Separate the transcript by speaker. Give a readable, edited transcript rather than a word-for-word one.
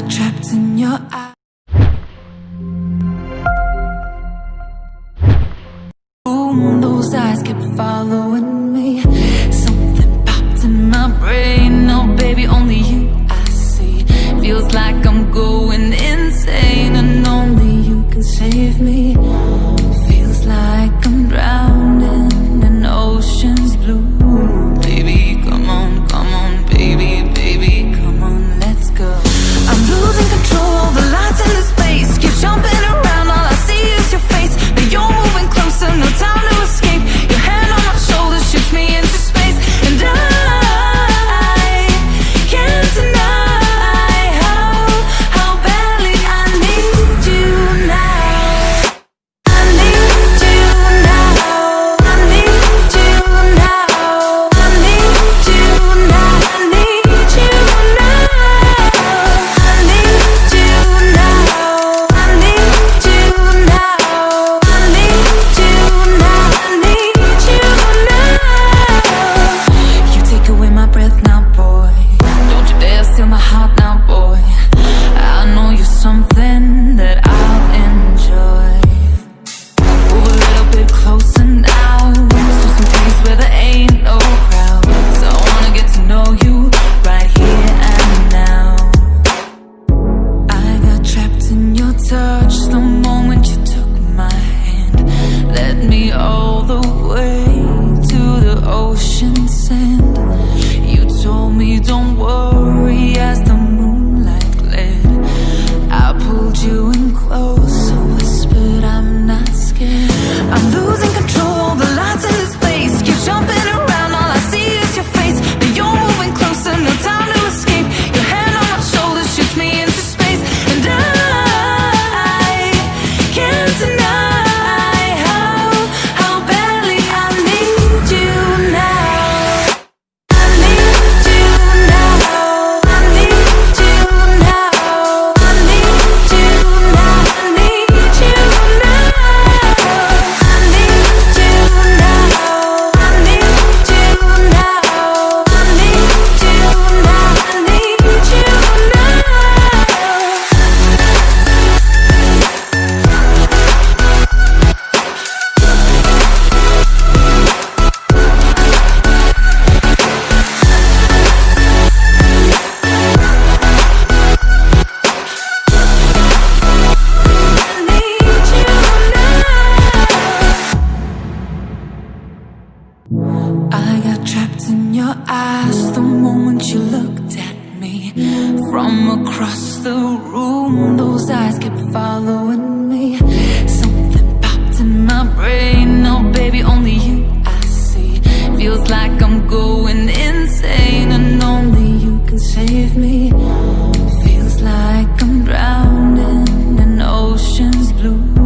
Speaker 1: trapped in your eyes. Those eyes kept following me. Something popped in my brain. Oh baby, only you I see. Feels like I'm going insane, and only you can save me. Feels like I'm drowning in ocean's blue. Baby, come on, baby, baby, come on, let's go. I'm losing control of the lights in the space. Keep jumping around, all I see is your face. But you're moving closer, no time to escape. Your hand on my shoulder shifts me into space, and I can't deny how badly I need you now. I need you now. I need you now. I need you now. I need you now. I need you now. I need you now. I need you now. I need you now. You take away my breath now, boy. Don't you dare steal my heart now, boy. I know you're something that I'll enjoy. Move a little bit closer now, to some place where there ain't no crowds. I wanna get to know you right here and now. I got trapped in your touch the moment you took my hand. Led me all the way to the ocean sand. You told me don't worry as the moonlight gled. I pulled you in close, whispered I'm not scared. I'm losing control, the lights in this place. Keep jumping around, all I see is your face. But you're moving closer, no time to escape. Your hand on my shoulder shifts me into space, and I can't deny how badly I need you now. I need you now. I need you now. I need you now. I need you now. I need you now. I need you now. I need you now. I need you now. I got trapped in your eyes the moment you looked at me. From across the room, those eyes kept following me. Something popped in my brain. Oh baby, only you I see. Feels like I'm going insane, and only you can save me. Feels like I'm drowning in ocean's blue.